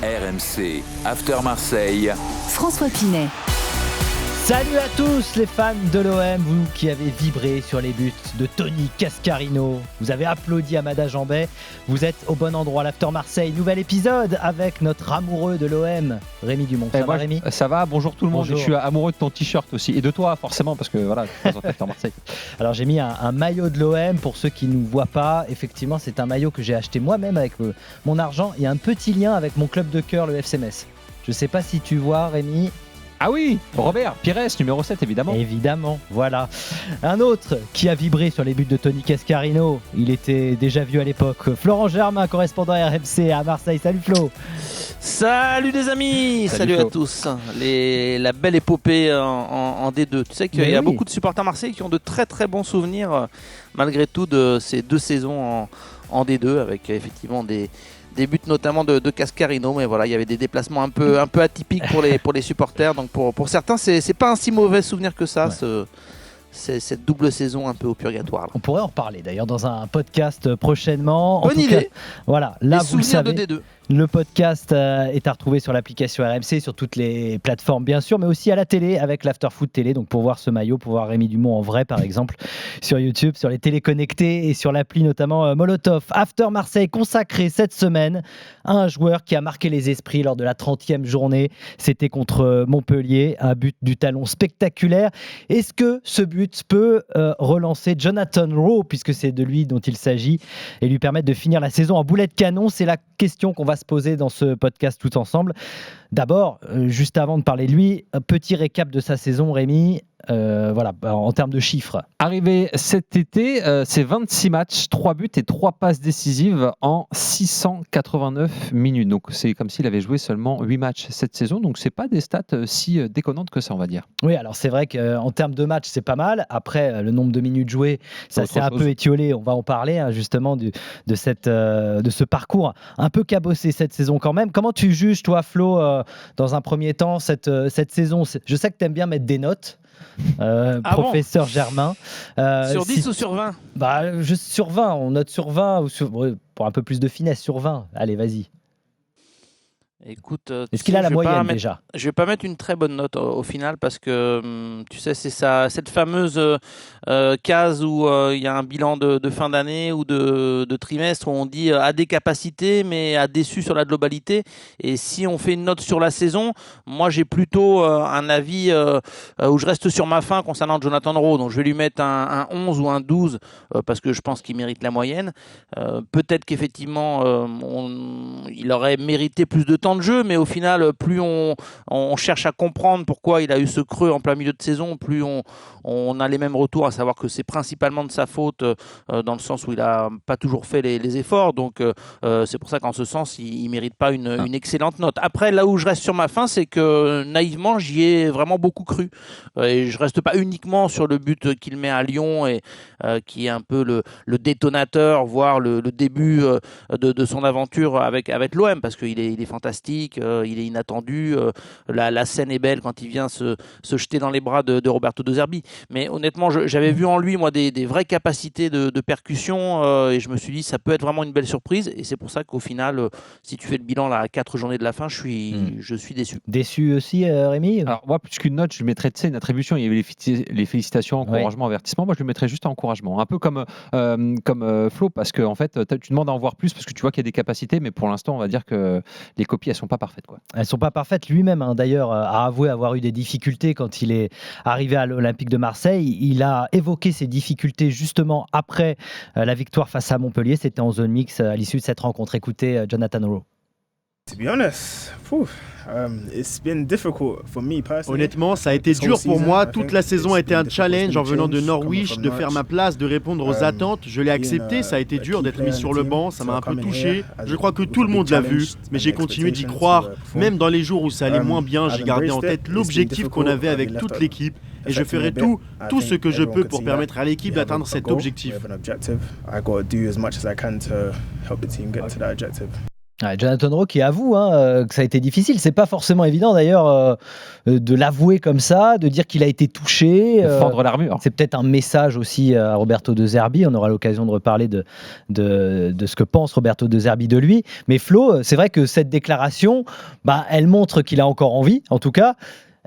RMC After Marseille. François Pinet. Salut à tous les fans de l'OM, vous qui avez vibré sur les buts de Tony Cascarino, vous avez applaudi Amada Jambet, vous êtes au bon endroit, l'After Marseille, nouvel épisode avec notre amoureux de l'OM, Rémi Dumont. Ça va Rémi ? Ça va, bonjour tout le monde. Bonjour. Je suis amoureux de ton t-shirt aussi, et de toi forcément, parce que voilà, je présente l'After Marseille. Alors j'ai mis un maillot de l'OM, pour ceux qui ne nous voient pas, effectivement c'est un maillot que j'ai acheté moi-même avec mon argent, et un petit lien avec mon club de cœur, le FC Metz. Je sais pas si tu vois Rémi. Ah oui, Robert Pires, numéro 7 évidemment. Évidemment, voilà. Un autre qui a vibré sur les buts de Tony Cascarino, il était déjà vu à l'époque. Florent Germain, correspondant RMC à Marseille. Salut Flo. Salut les amis, salut à tous. La belle épopée en D2. Tu sais qu'il y a beaucoup de supporters marseillais qui ont de très très bons souvenirs malgré tout de ces 2 saisons en D2 avec effectivement des buts notamment de Cascarino, mais voilà, il y avait des déplacements un peu atypiques pour les supporters, donc pour certains c'est pas un si mauvais souvenir que ça. Ouais. C'est cette double saison un peu au purgatoire. Là. On pourrait en reparler d'ailleurs dans un podcast prochainement. Bonne idée. Voilà, là les vous le savez. De D2. Le podcast est à retrouver sur l'application RMC, sur toutes les plateformes bien sûr, mais aussi à la télé avec l'After Foot Télé. Donc pour voir ce maillot, pour voir Rémi Dumont en vrai par exemple, sur YouTube, sur les télés connectées et sur l'appli notamment Molotov. After Marseille consacré cette semaine à un joueur qui a marqué les esprits lors de la 30e journée. C'était contre Montpellier, un but du talon spectaculaire. Est-ce que ce but peut relancer Jonathan Rowe, puisque c'est de lui dont il s'agit, et lui permettre de finir la saison en boulet de canon? C'est la question qu'on va se poser dans ce podcast tout ensemble. D'abord, juste avant de parler de lui, un petit récap de sa saison, Rémi. Voilà, en termes de chiffres. Arrivé cet été, c'est 26 matchs, 3 buts et 3 passes décisives en 689 minutes. Donc c'est comme s'il avait joué seulement 8 matchs cette saison. Donc c'est pas des stats si déconnantes que ça, on va dire. Oui, alors c'est vrai qu'en termes de matchs, c'est pas mal. Après, le nombre de minutes jouées, ça s'est un peu étiolé. On va en parler justement de ce parcours un peu cabossé cette saison quand même. Comment tu juges, toi, Flo, dans un premier temps, cette saison? Je sais que tu aimes bien mettre des notes. Professeur Germain. Sur 10 ou sur 20 ? Sur 20, on note sur 20 ou pour un peu plus de finesse sur 20. Allez, vas-y. Écoute, est-ce qu'il a la moyenne déjà ? Je vais pas mettre une très bonne note au final parce que tu sais, c'est cette fameuse case où il y a un bilan de fin d'année ou de trimestre où on dit a des capacités mais a déçu sur la globalité. Et si on fait une note sur la saison, moi j'ai plutôt un avis où je reste sur ma fin concernant Jonathan Rowe. Donc je vais lui mettre un 11 ou un 12 parce que je pense qu'il mérite la moyenne. Peut-être qu'effectivement il aurait mérité plus de temps de jeu, mais au final, plus on cherche à comprendre pourquoi il a eu ce creux en plein milieu de saison, plus on a les mêmes retours, à savoir que c'est principalement de sa faute, dans le sens où il n'a pas toujours fait les efforts. Donc, c'est pour ça qu'en ce sens, il ne mérite pas une excellente note. Après, là où je reste sur ma fin, c'est que naïvement, j'y ai vraiment beaucoup cru. Et je ne reste pas uniquement sur le but qu'il met à Lyon, et qui est un peu le détonateur, voire le début de son aventure avec l'OM, parce qu'il est fantastique. Il est inattendu, la scène est belle quand il vient se jeter dans les bras de Roberto De Zerbi, mais honnêtement j'avais vu en lui moi des vraies capacités de percussion, et je me suis dit ça peut être vraiment une belle surprise, et c'est pour ça qu'au final si tu fais le bilan là, à 4 journées de la fin, je suis déçu. Déçu aussi, Rémi? Alors moi, plus qu'une note, je mettrais une attribution. Il y avait les félicitations, encouragement, avertissement. Moi je le mettrais juste en encouragement, un peu comme Flo, parce que en fait tu demandes à en voir plus parce que tu vois qu'il y a des capacités, mais pour l'instant on va dire que les copies elles sont pas parfaites, quoi. Elles sont pas parfaites. Lui-même d'ailleurs a avoué avoir eu des difficultés quand il est arrivé à l'Olympique de Marseille. Il a évoqué ces difficultés justement après la victoire face à Montpellier. C'était en zone mixte à l'issue de cette rencontre. Écoutez Jonathan Rowe. Honnêtement, ça a été dur pour moi. Toute la saison a été un challenge en venant de Norwich, de faire ma place, de répondre aux attentes. Je l'ai accepté, ça a été dur d'être mis sur le banc, ça m'a un peu touché. Je crois que tout le monde l'a vu, mais j'ai continué d'y croire. Même dans les jours où ça allait moins bien, j'ai gardé en tête l'objectif qu'on avait avec toute l'équipe. Et je ferai tout ce que je peux pour permettre à l'équipe d'atteindre cet objectif. Jonathan Rowe qui avoue que ça a été difficile. C'est pas forcément évident d'ailleurs de l'avouer comme ça, de dire qu'il a été touché. Fendre l'armure. C'est peut-être un message aussi à Roberto De Zerbi. On aura l'occasion de reparler de ce que pense Roberto De Zerbi de lui. Mais Flo, c'est vrai que cette déclaration, elle montre qu'il a encore envie, en tout cas.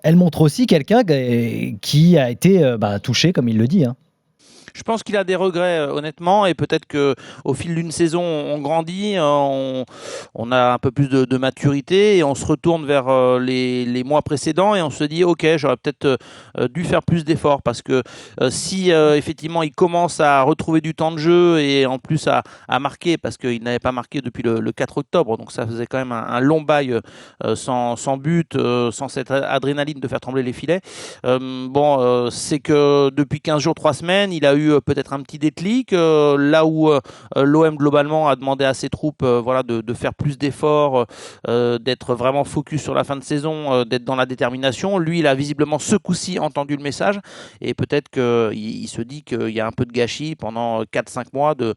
Elle montre aussi quelqu'un qui a été touché, comme il le dit. Je pense qu'il a des regrets, honnêtement, et peut-être que au fil d'une saison, on grandit, on a un peu plus de maturité, et on se retourne vers les mois précédents, et on se dit, ok, j'aurais peut-être dû faire plus d'efforts, parce que si effectivement il commence à retrouver du temps de jeu, et en plus à marquer, parce qu'il n'avait pas marqué depuis le 4 octobre, donc ça faisait quand même un long bail sans but, sans cette adrénaline de faire trembler les filets. C'est que depuis 15 jours, 3 semaines, il a eu peut-être un petit déclic, là où l'OM globalement a demandé à ses troupes de faire plus d'efforts, d'être vraiment focus sur la fin de saison, d'être dans la détermination. Lui, il a visiblement ce coup-ci entendu le message, et peut-être qu'il se dit qu'il y a un peu de gâchis pendant 4-5 mois de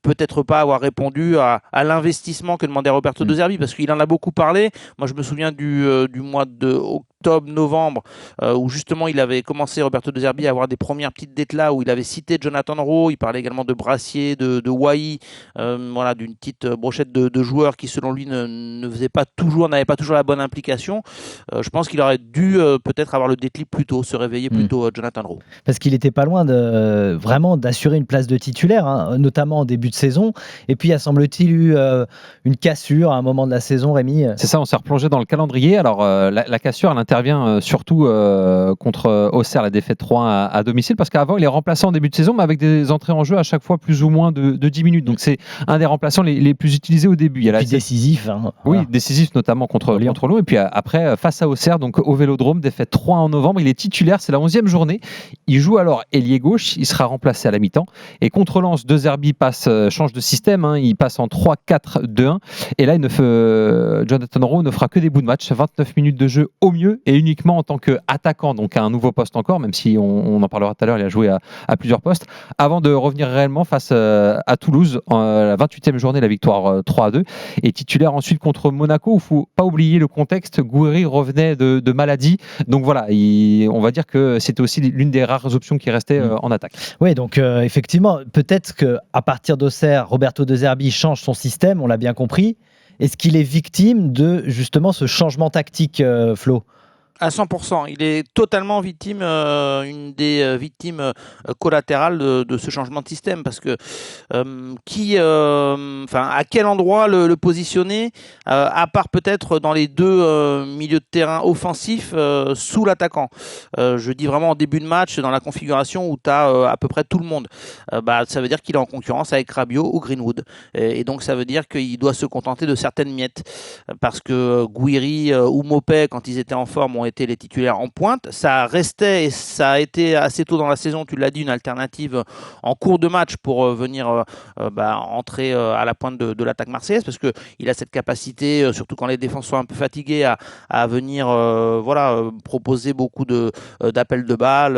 peut-être pas avoir répondu à l'investissement que demandait Roberto De Zerbi, parce qu'il en a beaucoup parlé. Moi, je me souviens du mois de octobre-novembre, où justement il avait commencé, Roberto De Zerbi, à avoir des premières petites déclats où il avait cité Jonathan Rowe, il parlait également de Brassier, de Wai, d'une petite brochette de joueurs qui selon lui n'avaient pas toujours la bonne implication. Je pense qu'il aurait dû peut-être avoir le déclic plus tôt, se réveiller plus tôt, Jonathan Rowe. Parce qu'il n'était pas loin vraiment d'assurer une place de titulaire, notamment en début de saison, et puis semble-t-il eu une cassure à un moment de la saison, Rémi. C'est ça, on s'est replongé dans le calendrier. Alors la cassure, elle intervient surtout contre Auxerre, la défaite 3 à domicile, parce qu'avant il est remplaçant en début de saison, mais avec des entrées en jeu à chaque fois plus ou moins de 10 minutes. Donc c'est un des remplaçants les plus utilisés au début. Il y a décisif. Oui, décisif notamment contre Lyon. Et puis après, face à Auxerre, donc au Vélodrome, défaite 3 en novembre. Il est titulaire, c'est la 11e journée. Il joue alors ailier gauche, il sera remplacé à la mi-temps. Et contre Lens, De Zerbi change de système, il passe en 3-4-2-1. Et là, Jonathan Rowe ne fera que des bouts de match, 29 minutes de jeu au mieux, et uniquement en tant qu'attaquant, donc à un nouveau poste encore, même si on en parlera tout à l'heure, il a joué à plusieurs postes, avant de revenir réellement face à Toulouse, la 28e journée, la victoire 3-2, et titulaire ensuite contre Monaco, où il ne faut pas oublier le contexte, Gouiri revenait de maladie, donc voilà, on va dire que c'était aussi l'une des rares options qui restait en attaque. Oui, donc effectivement, peut-être qu'à partir d'Auxerre, Roberto De Zerbi change son système, on l'a bien compris. Est-ce qu'il est victime de justement ce changement tactique, Flo ? À 100%, il est totalement victime, une des victimes collatérales de ce changement de système, parce que à quel endroit le positionner, à part peut-être dans les deux milieux de terrain offensifs sous l'attaquant. Je dis vraiment en début de match, dans la configuration où tu as à peu près tout le monde. Ça veut dire qu'il est en concurrence avec Rabiot ou Greenwood. Et donc ça veut dire qu'il doit se contenter de certaines miettes, parce que Gouiri ou Mopé, quand ils étaient en forme, ont été les titulaires en pointe. Ça restait, et ça a été assez tôt dans la saison, tu l'as dit, une alternative en cours de match pour venir entrer à la pointe de l'attaque marseillaise, parce qu'il a cette capacité, surtout quand les défenses sont un peu fatiguées, à venir proposer beaucoup d'appels de balles.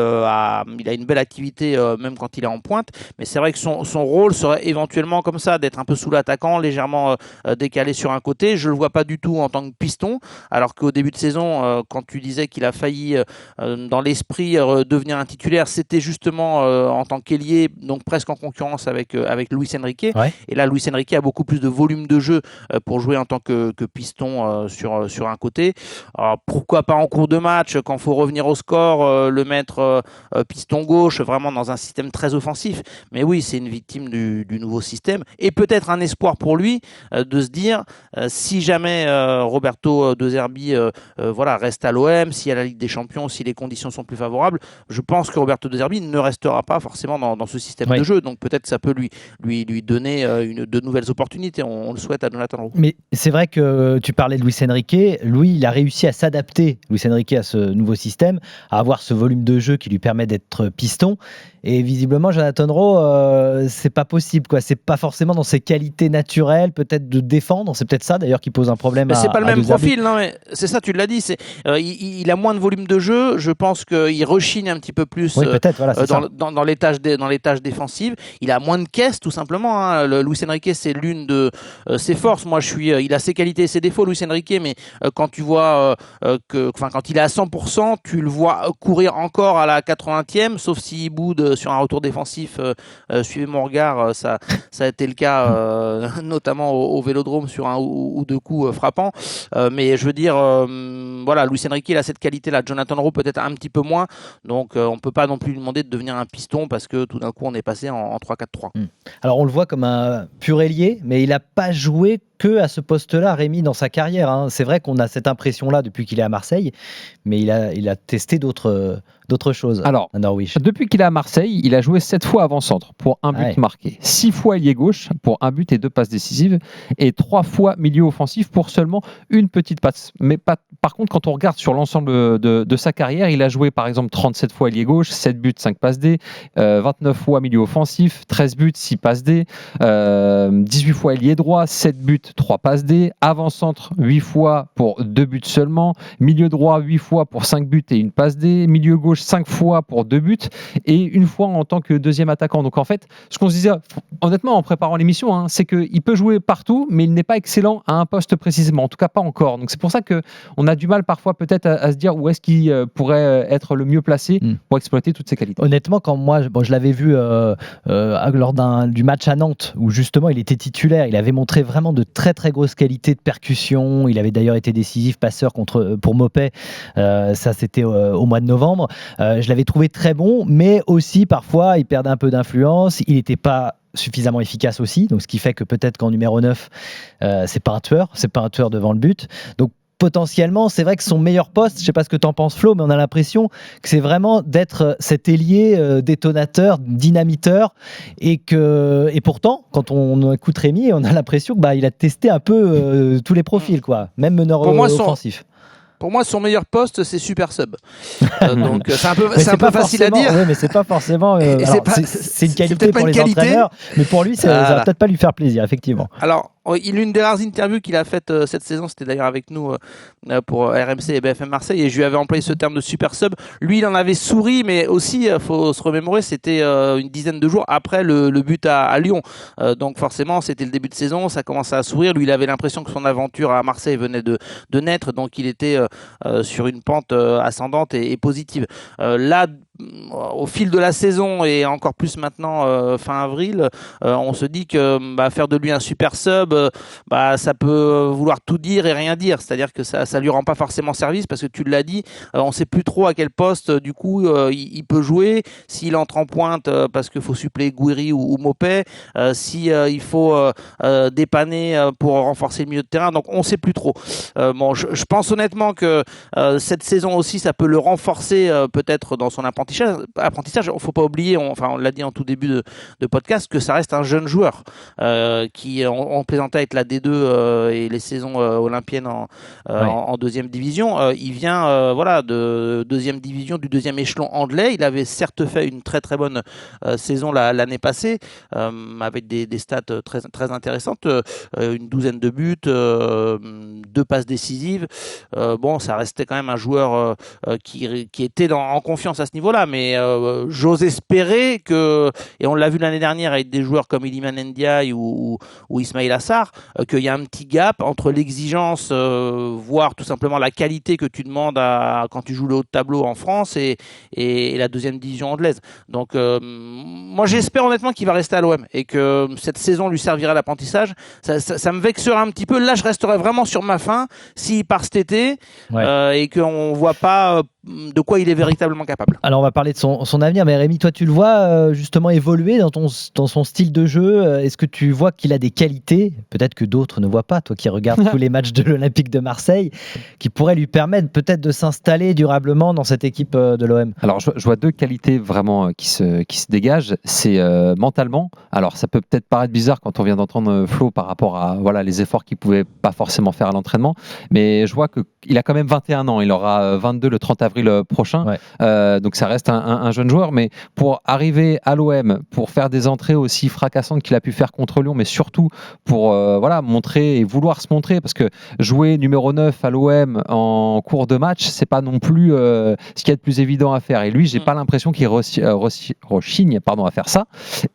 Il a une belle activité même quand il est en pointe, mais c'est vrai que son rôle serait éventuellement comme ça, d'être un peu sous l'attaquant, légèrement décalé sur un côté. Je le vois pas du tout en tant que piston, alors qu'au début de saison, quand tu disais qu'il a failli dans l'esprit devenir un titulaire, c'était justement en tant qu'ailier, donc presque en concurrence avec Luis Enrique. Ouais. Et là, Luis Enrique a beaucoup plus de volume de jeu pour jouer en tant que piston sur un côté. Alors, pourquoi pas en cours de match, quand il faut revenir au score, le mettre piston gauche, vraiment dans un système très offensif. Mais oui, c'est une victime du nouveau système, et peut-être un espoir pour lui de se dire, si jamais Roberto De Zerbi reste à l'OM, si à la Ligue des Champions, si les conditions sont plus favorables, je pense que Roberto De Zerbi ne restera pas forcément dans ce système de jeu. Donc peut-être ça peut lui donner de nouvelles opportunités. On le souhaite à Jonathan Rowe. Mais c'est vrai que tu parlais de Luis Enrique. Lui, il a réussi à s'adapter, Luis Enrique, à ce nouveau système, à avoir ce volume de jeu qui lui permet d'être piston. Et visiblement, Jonathan Rowe, c'est pas possible, quoi. C'est pas forcément dans ses qualités naturelles, peut-être de défendre. C'est peut-être ça d'ailleurs qui pose un problème. Mais c'est pas le même profil, non, mais c'est ça, tu l'as dit. il a moins de volume de jeu. Je pense qu'il rechigne un petit peu plus dans les tâches défensives. Il a moins de caisse, tout simplement. Hein. Luis Enrique, c'est l'une de ses forces. Moi, il a ses qualités et ses défauts, Luis Enrique, mais quand tu vois quand il est à 100%, tu le vois courir encore à la 80e, sauf s'il boude sur un retour défensif. Suivez mon regard, ça a été le cas, notamment au Vélodrome sur un ou deux coups frappants. Mais je veux dire, voilà, Luis Enrique, il a cette qualité-là. Jonathan Rowe peut-être un petit peu moins. Donc, on ne peut pas non plus lui demander de devenir un piston parce que tout d'un coup, on est passé en 3-4-3. Alors, on le voit comme un pur ailier, mais il n'a pas joué que à ce poste-là, Rémi, dans sa carrière. Hein. C'est vrai qu'on a cette impression-là depuis qu'il est à Marseille, mais il a testé d'autres choses. Alors, à Norwich. Depuis qu'il est à Marseille, il a joué 7 fois avant-centre pour un but marqué, 6 fois ailier gauche pour un but et 2 passes décisives, et 3 fois milieu offensif pour seulement une petite passe. Mais par contre, quand on regarde sur l'ensemble de sa carrière, il a joué par exemple 37 fois ailier gauche, 7 buts, 5 passes D, 29 fois milieu offensif, 13 buts, 6 passes D, 18 fois ailier droit, 7 buts, 3 passes D, avant-centre 8 fois pour 2 buts seulement, milieu droit 8 fois pour 5 buts et une passe D, milieu gauche 5 fois pour 2 buts et une fois en tant que deuxième attaquant. Donc en fait, ce qu'on se disait honnêtement en préparant l'émission, hein, c'est qu'il peut jouer partout, mais il n'est pas excellent à un poste précisément, en tout cas pas encore. Donc c'est pour ça qu'on a du mal parfois peut-être à se dire où est-ce qu'il pourrait être le mieux placé pour exploiter toutes ses qualités. Honnêtement, quand moi je l'avais vu lors du match à Nantes où justement il était titulaire, il avait montré vraiment de très très grosses qualités de percussion. Il avait d'ailleurs été décisif passeur pour Mopé. Ça c'était au mois de novembre. Je l'avais trouvé très bon, mais aussi parfois il perdait un peu d'influence. Il n'était pas suffisamment efficace aussi, donc ce qui fait que peut-être qu'en numéro 9 c'est pas un tueur devant le but. Donc potentiellement, c'est vrai que son meilleur poste, je ne sais pas ce que tu en penses Flo, mais on a l'impression que c'est vraiment d'être cet ailier détonateur, dynamiteur, et pourtant, quand on écoute Rémi, on a l'impression qu'il a testé un peu tous les profils, quoi, même meneur offensif. Pour moi, son meilleur poste, c'est super sub. Donc, c'est un peu facile à dire. Oui, mais c'est pas forcément. C'est une qualité pour les entraîneurs, mais pour lui, ça va peut-être pas lui faire plaisir, effectivement. Alors, l'une des rares interviews qu'il a faites cette saison, c'était d'ailleurs avec nous pour RMC et BFM Marseille, et je lui avais employé ce terme de super sub. Lui, il en avait souri, mais aussi, faut se remémorer, c'était une dizaine de jours après le but à Lyon. Donc forcément, c'était le début de saison, ça commençait à sourire. Lui, il avait l'impression que son aventure à Marseille venait de naître, donc il était sur une pente ascendante et positive. Là, au fil de la saison et encore plus maintenant fin avril, on se dit que faire de lui un super sub, ça peut vouloir tout dire et rien dire. C'est-à-dire que ça lui rend pas forcément service parce que tu l'as dit, on sait plus trop à quel poste du coup il peut jouer. S'il entre en pointe parce qu'il faut suppléer Gouiri ou Mopé, il faut dépanner pour renforcer le milieu de terrain. Donc on sait plus trop. Je pense honnêtement que cette saison aussi ça peut le renforcer peut-être dans son apprentissage. Il ne faut pas oublier, on l'a dit en tout début de podcast, que ça reste un jeune joueur qui on plaisantait avec la D2 et les saisons olympiennes en deuxième division. Il vient de deuxième division, du deuxième échelon anglais. Il avait certes fait une très très bonne saison l'année passée avec des stats très, très intéressantes, une douzaine de buts, 2 passes décisives. Ça restait quand même un joueur qui était en confiance à ce niveau-là. Mais j'ose espérer et on l'a vu l'année dernière avec des joueurs comme Iliman Ndiaye ou Ismail Assar, qu'il y a un petit gap entre l'exigence, voire tout simplement la qualité que tu demandes quand tu joues le haut de tableau en France et la deuxième division anglaise. Donc moi j'espère honnêtement qu'il va rester à l'OM et que cette saison lui servira d'apprentissage. Ça me vexera un petit peu. Là je resterai vraiment sur ma faim s'il part cet été et qu'on voit pas de quoi il est véritablement capable. Alors on va parler de son avenir, mais Rémi, toi tu le vois justement évoluer dans son style de jeu. Est-ce que tu vois qu'il a des qualités, peut-être que d'autres ne voient pas, toi qui regardes tous les matchs de l'Olympique de Marseille, qui pourraient lui permettre peut-être de s'installer durablement dans cette équipe de l'OM? Alors je vois 2 qualités vraiment qui se dégagent. C'est mentalement, alors ça peut peut-être paraître bizarre quand on vient d'entendre Flo par rapport à les efforts qu'il pouvait pas forcément faire à l'entraînement, mais je vois qu'il a quand même 21 ans, il aura 22 le 30 avril prochain, donc ça reste un jeune joueur, mais pour arriver à l'OM, pour faire des entrées aussi fracassantes qu'il a pu faire contre Lyon, mais surtout pour montrer et vouloir se montrer, parce que jouer numéro 9 à l'OM en cours de match, c'est pas non plus ce qu'il y a de plus évident à faire. Et lui, j'ai pas l'impression qu'il rechigne à faire ça.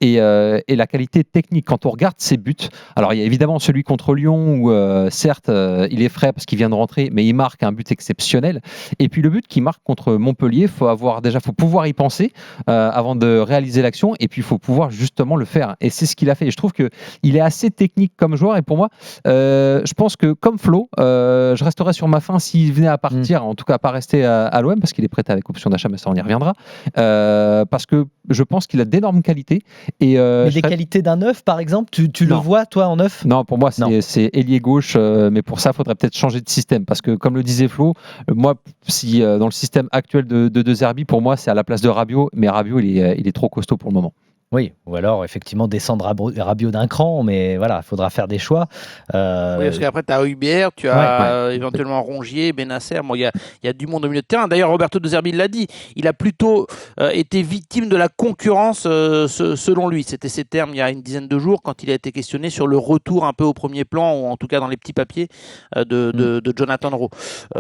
Et la qualité technique, quand on regarde ses buts, alors il y a évidemment celui contre Lyon où certes il est frais parce qu'il vient de rentrer, mais il marque un but exceptionnel. Et puis le but qu'il marque contre Montpellier, faut pouvoir y penser avant de réaliser l'action, et puis il faut pouvoir justement le faire. Et c'est ce qu'il a fait. Et je trouve que il est assez technique comme joueur. Et pour moi, je pense que comme Flo, je resterai sur ma fin s'il venait à partir, en tout cas pas rester à l'OM, parce qu'il est prêt avec option d'achat, mais ça on y reviendra. Parce que je pense qu'il a d'énormes qualités. Et les qualités d'un neuf, par exemple, tu le vois toi en neuf? Non, pour moi c'est ailier gauche, mais pour ça il faudrait peut-être changer de système, parce que comme le disait Flo, moi si dans le système actuel de Zerbi, pour moi c'est à la place de Rabiot, mais Rabiot il est trop costaud pour le moment. Oui, ou alors effectivement descendre Rabiot d'un cran, mais voilà, il faudra faire des choix. Oui, parce qu'après tu as Hubert, tu as éventuellement Rongier, Benasser, il y a du monde au milieu de terrain. D'ailleurs, Roberto De Zerbi l'a dit, il a plutôt été victime de la concurrence selon lui. C'était ses termes il y a une dizaine de jours, quand il a été questionné sur le retour un peu au premier plan, ou en tout cas dans les petits papiers de Jonathan Rowe.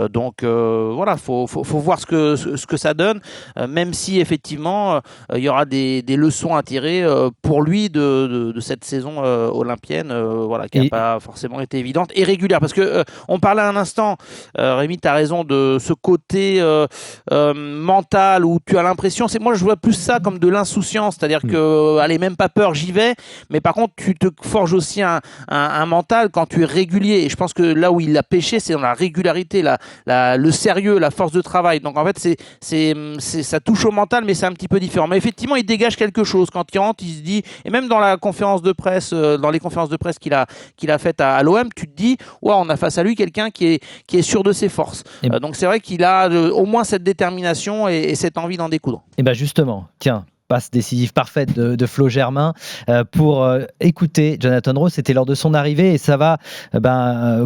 Donc voilà, faut voir ce que ça donne, même si effectivement il y aura des leçons à tirer pour lui de cette saison olympienne, qui n'a pas forcément été évidente et régulière, parce que on parlait un instant, Rémi, tu as raison, de ce côté mental où tu as l'impression, moi je vois plus ça comme de l'insouciance, c'est-à-dire que allez, même pas peur, j'y vais, mais par contre tu te forges aussi un mental quand tu es régulier, et je pense que là où il a pêché, c'est dans la régularité, le sérieux, la force de travail. Donc en fait ça touche au mental, mais c'est un petit peu différent, mais effectivement il dégage quelque chose quand il rentre, il se dit, et même dans la conférence de presse, dans les conférences de presse qu'il a faites à l'OM, tu te dis, on a face à lui quelqu'un qui est sûr de ses forces. Donc c'est vrai qu'il a au moins cette détermination et cette envie d'en découdre. Et bien justement, tiens, passe décisive parfaite de Flo Germain pour écouter Jonathan Rowe. C'était lors de son arrivée, et ça va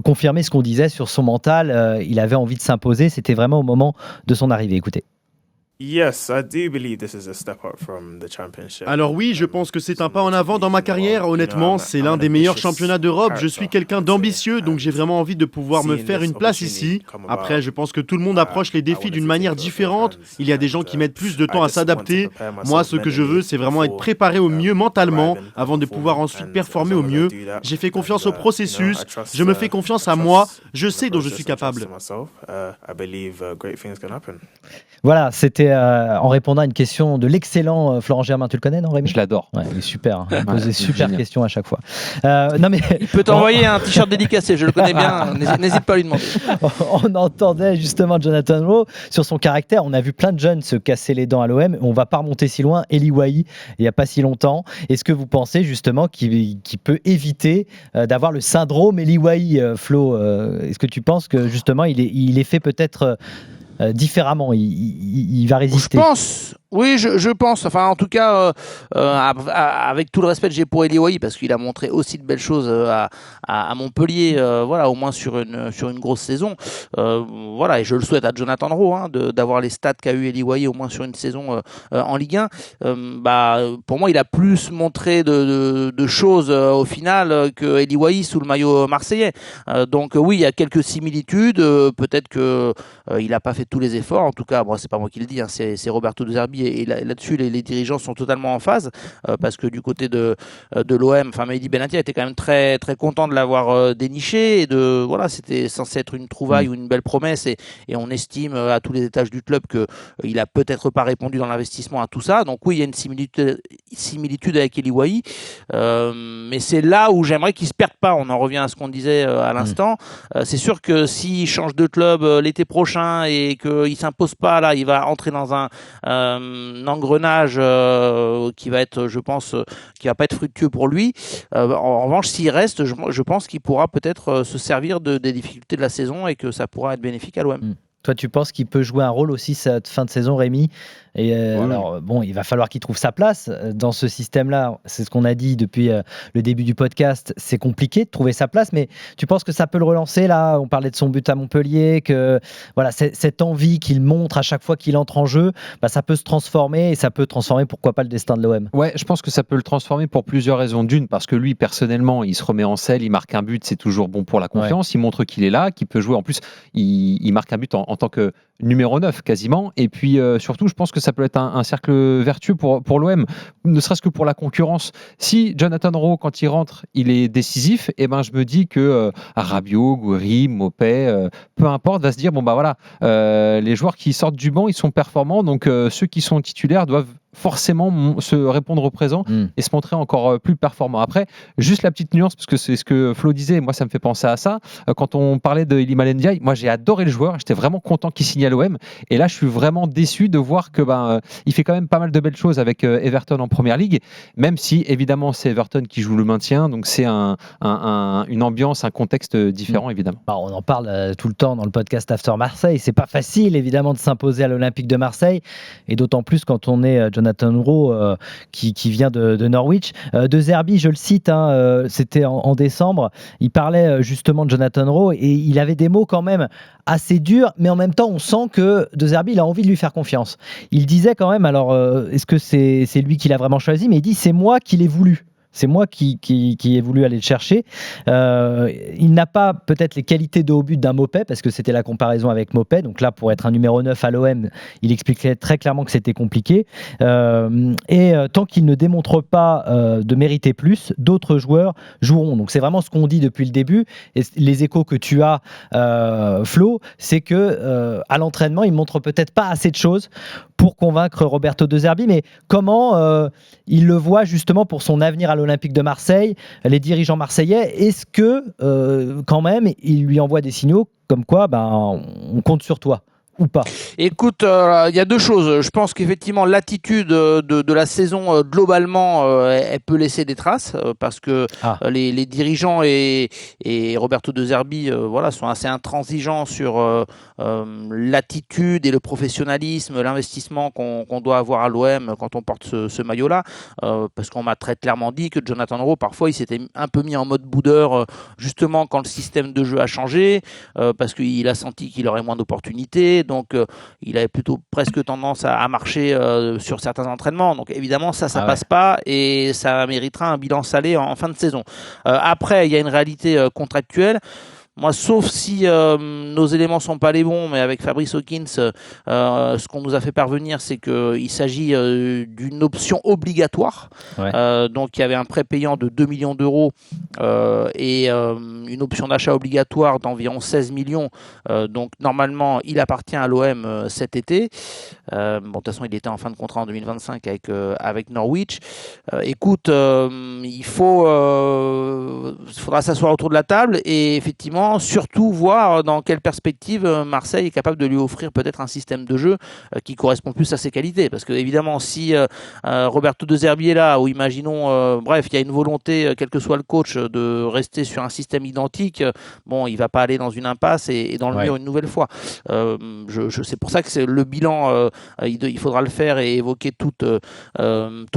confirmer ce qu'on disait sur son mental. Il avait envie de s'imposer, c'était vraiment au moment de son arrivée. Écoutez. Alors oui, je pense que c'est un pas en avant dans ma carrière. Honnêtement, c'est l'un des meilleurs championnats d'Europe. Je suis quelqu'un d'ambitieux, donc j'ai vraiment envie de pouvoir me faire une place ici. Après, je pense que tout le monde approche les défis d'une manière différente. Il y a des gens qui mettent plus de temps à s'adapter. Moi, ce que je veux, c'est vraiment être préparé au mieux mentalement avant de pouvoir ensuite performer au mieux. J'ai fait confiance au processus. Je me fais confiance à moi. Je sais dont je suis capable. Voilà, c'était en répondant à une question de l'excellent Florent Germain. Tu le connais, non, Rémi? Je l'adore. Ouais, il est super. Il pose des super questions à chaque fois. Non, mais il peut t'envoyer un t-shirt dédicacé, je le connais bien. N'hésite pas à lui demander. On entendait justement Jonathan Rowe sur son caractère. On a vu plein de jeunes se casser les dents à l'OM. On ne va pas remonter si loin. Eli Wahi, il n'y a pas si longtemps. Est-ce que vous pensez justement qu'il peut éviter d'avoir le syndrome Eli Wahi, Flo? Est-ce que tu penses que justement il est fait peut-être différemment, il va résister? Je pense. Oui, je pense. Enfin, en tout cas, avec tout le respect que j'ai pour Eli Wahi, parce qu'il a montré aussi de belles choses à Montpellier, au moins sur une grosse saison. Et je le souhaite à Jonathan Rowe d'avoir les stats qu'a eu Eli Wahi au moins sur une saison en Ligue 1. Pour moi, il a plus montré de choses au final que Eli Wahi sous le maillot marseillais. Donc oui, il y a quelques similitudes. Peut-être que il n'a pas fait tous les efforts. En tout cas, c'est pas moi qui le dis. C'est Roberto De Zerbi. Et là-dessus, les dirigeants sont totalement en phase, parce que du côté de l'OM, Mehdi Benatia était quand même très très content de l'avoir déniché, et c'était censé être une trouvaille ou une belle promesse, et on estime à tous les étages du club que il a peut-être pas répondu dans l'investissement à tout ça. Donc oui, il y a une similitude avec Eli Wahi, mais c'est là où j'aimerais qu'il se perde pas. On en revient à ce qu'on disait à l'instant. C'est sûr que s'il change de club l'été prochain et qu'il s'impose pas là, il va entrer dans un engrenage qui va être, je pense, qui va pas être fructueux pour lui. En revanche, s'il reste, je pense qu'il pourra peut-être se servir des difficultés de la saison, et que ça pourra être bénéfique à l'OM. Toi, tu penses qu'il peut jouer un rôle aussi cette fin de saison, Rémi? Et Oui. alors, bon, il va falloir qu'il trouve sa place dans ce système-là. C'est ce qu'on a dit depuis le début du podcast. C'est compliqué de trouver sa place, mais tu penses que ça peut le relancer là? On parlait de son but à Montpellier, que voilà, cette envie qu'il montre à chaque fois qu'il entre en jeu, bah, ça peut se transformer et ça peut transformer, pourquoi pas, le destin de l'OM. Ouais, je pense que ça peut le transformer pour plusieurs raisons. D'une, parce que lui, personnellement, il se remet en selle, il marque un but, c'est toujours bon pour la confiance. Il montre qu'il est là, qu'il peut jouer. En plus, il marque un but en tant que numéro 9 quasiment. Et puis surtout, je pense que ça peut être un cercle vertueux pour l'OM, ne serait-ce que pour la concurrence. Si Jonathan Rowe, quand il rentre, il est décisif, et ben je me dis que Rabiot, Gouiri, Mopé, peu importe, va se dire bon bah voilà, les joueurs qui sortent du banc, ils sont performants, donc ceux qui sont titulaires doivent forcément se répondre au présent et se montrer encore plus performant. Après, juste la petite nuance, parce que c'est ce que Flo disait, moi ça me fait penser à ça, quand on parlait de Iliman Ndiaye, moi j'ai adoré le joueur, j'étais vraiment content qu'il signe à l'OM, et là je suis vraiment déçu de voir que il fait quand même pas mal de belles choses avec Everton en Première Ligue, même si évidemment c'est Everton qui joue le maintien, donc c'est une ambiance, un contexte différent évidemment. On en parle tout le temps dans le podcast After Marseille, c'est pas facile évidemment de s'imposer à l'Olympique de Marseille, et d'autant plus quand on est Jonathan Rowe qui vient de Norwich. De Zerbi, je le cite, c'était en décembre, il parlait justement de Jonathan Rowe et il avait des mots quand même assez durs, mais en même temps on sent que De Zerbi, il a envie de lui faire confiance. Il disait quand même, alors est-ce que c'est lui qui l'a vraiment choisi, mais il dit c'est moi qui l'ai voulu. C'est moi qui ai voulu aller le chercher. Il n'a pas peut-être les qualités de haut but d'un Mopé, parce que c'était la comparaison avec Mopé. Donc là, pour être un numéro 9 à l'OM, il expliquait très clairement que c'était compliqué. Et tant qu'il ne démontre pas de mériter plus, d'autres joueurs joueront. Donc c'est vraiment ce qu'on dit depuis le début. Et les échos que tu as, Flo, c'est que à l'entraînement, il ne montre peut-être pas assez de choses pour convaincre Roberto De Zerbi. Mais comment il le voit justement pour son avenir à l'Olympique de Marseille, les dirigeants marseillais, est-ce que quand même il lui envoie des signaux comme quoi on compte sur toi ou pas? Écoute, il y a deux choses. Je pense qu'effectivement l'attitude de la saison globalement, elle peut laisser des traces parce que les dirigeants et Roberto De Zerbi sont assez intransigeants sur l'attitude et le professionnalisme, l'investissement qu'on doit avoir à l'OM quand on porte ce maillot-là, parce qu'on m'a très clairement dit que Jonathan Rowe parfois il s'était un peu mis en mode boudeur justement quand le système de jeu a changé, parce qu'il a senti qu'il aurait moins d'opportunités. Donc il avait plutôt presque tendance à marcher sur certains entraînements. Donc évidemment ça passe pas et ça méritera un bilan salé en fin de saison. Après il y a une réalité contractuelle. Moi, sauf si nos éléments sont pas les bons, mais avec Fabrice Hawkins, ce qu'on nous a fait parvenir, c'est qu'il s'agit d'une option obligatoire. Donc, il y avait un prêt payant de 2 millions d'euros et une option d'achat obligatoire d'environ 16 millions. Donc, normalement, il appartient à l'OM cet été. De toute façon, il était en fin de contrat en 2025 avec Norwich. Écoute, il faudra s'asseoir autour de la table et effectivement, surtout voir dans quelle perspective Marseille est capable de lui offrir peut-être un système de jeu qui correspond plus à ses qualités. Parce que évidemment, si Roberto De Zerbi est là, ou imaginons, il y a une volonté, quel que soit le coach, de rester sur un système identique, il va pas aller dans une impasse et dans le mur une nouvelle fois. C'est pour ça que c'est le bilan, il faudra le faire et évoquer toutes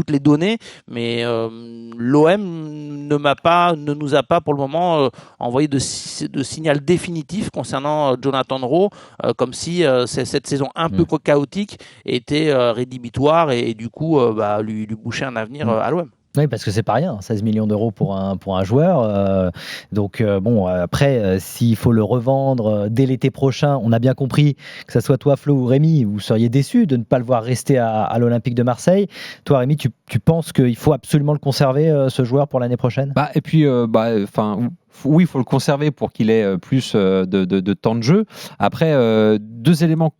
les données, mais l'OM ne nous a pas pour le moment envoyé de signal définitif concernant Jonathan Rowe, comme si cette saison un peu chaotique était rédhibitoire et du coup lui boucher un avenir à l'OM. Oui, parce que c'est pas rien, 16 millions d'euros pour un joueur. Après, s'il faut le revendre dès l'été prochain, on a bien compris que ça soit toi, Flo ou Rémi, vous seriez déçus de ne pas le voir rester à l'Olympique de Marseille. Toi, Rémi, tu penses qu'il faut absolument le conserver, ce joueur, pour l'année prochaine ? Et puis, oui, il faut le conserver pour qu'il ait plus de temps de jeu. Après, deux éléments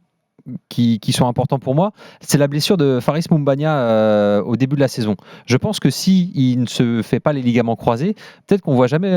qui sont importants pour moi, c'est la blessure de Faris Moumbagna au début de la saison. Je pense que s'il ne se fait pas les ligaments croisés, peut-être qu'on ne voit jamais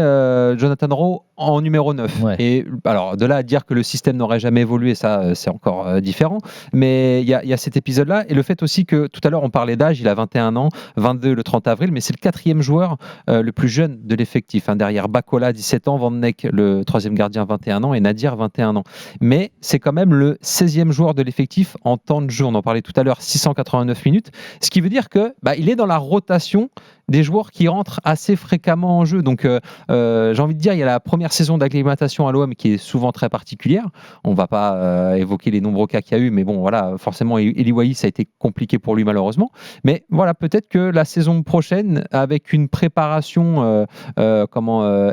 Jonathan Rowe en numéro 9. Ouais. Et alors, de là à dire que le système n'aurait jamais évolué, ça, c'est encore différent. Mais il y a cet épisode-là. Et le fait aussi que, tout à l'heure, on parlait d'âge, il a 21 ans, 22 le 30 avril, mais c'est le 4e joueur le plus jeune de l'effectif. Derrière Bakola, 17 ans, Van Neck, le 3e gardien, 21 ans, et Nadir, 21 ans. Mais c'est quand même le 16e joueur de l'effectif en temps de jeu. On en parlait tout à l'heure, 689 minutes. Ce qui veut dire que il est dans la rotation des joueurs qui rentrent assez fréquemment en jeu. Donc, j'ai envie de dire, il y a la première saison d'acclimatation à l'OM qui est souvent très particulière. On ne va pas évoquer les nombreux cas qu'il y a eu, mais bon, voilà, forcément, Eli Wahi, ça a été compliqué pour lui, malheureusement. Mais voilà, peut-être que la saison prochaine, avec une préparation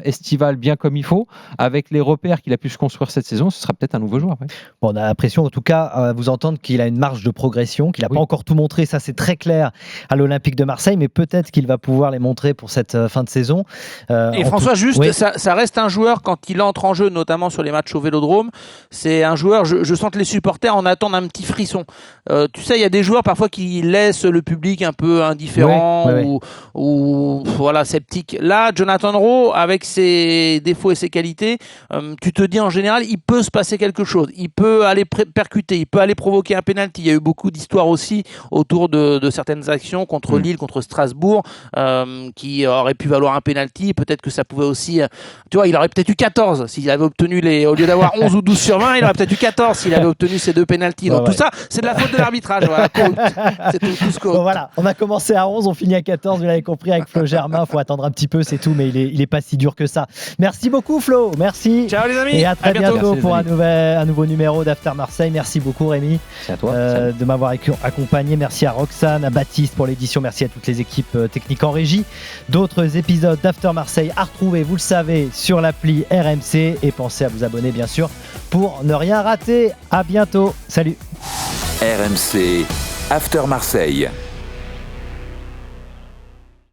estivale bien comme il faut, avec les repères qu'il a pu se construire cette saison, ce sera peut-être un nouveau joueur. Ouais. Bon, on a l'impression, en tout cas, à vous entendre, qu'il a une marge de progression, qu'il n'a pas encore tout montré. Ça, c'est très clair à l'Olympique de Marseille, mais peut-être qu'il va pouvoir les montrer pour cette fin de saison. Et François, ça reste un joueur, quand il entre en jeu, notamment sur les matchs au Vélodrome, c'est un joueur, je sens que les supporters en attendent un petit frisson. Tu sais, il y a des joueurs parfois qui laissent le public un peu indifférent ou voilà, sceptique. Là, Jonathan Rowe, avec ses défauts et ses qualités, tu te dis en général, il peut se passer quelque chose. Il peut aller percuter, il peut aller provoquer un penalty. Il y a eu beaucoup d'histoires aussi autour de certaines actions contre Lille, contre Strasbourg, qui auraient pu valoir un penalty. Peut-être que ça pouvait aussi, tu vois, il aurait peut-être eu 14 s'il avait obtenu au lieu d'avoir 11 ou 12 sur 20, il aurait peut-être eu 14 s'il avait obtenu ces 2 penaltys. Donc tout ça, c'est de la faute de l'arbitrage. Voilà, c'est tout ce bon, voilà, on a commencé à 11, on finit à 14, vous l'avez compris avec Flo Germain, faut attendre un petit peu, c'est tout, mais il est pas si dur que ça. Merci beaucoup Flo, merci. Ciao les amis. Et à très bientôt Merci, pour un nouveau numéro d'After Marseille. Merci beaucoup Rémi C'est à toi. de m'avoir accompagné. Merci à Roxane, à Baptiste pour l'édition, merci à toutes les équipes techniques en régie. D'autres épisodes d'After Marseille à retrouver, vous le savez, sur l'appli RMC, et pensez à vous abonner bien sûr pour ne rien rater. À bientôt, salut. RMC After Marseille.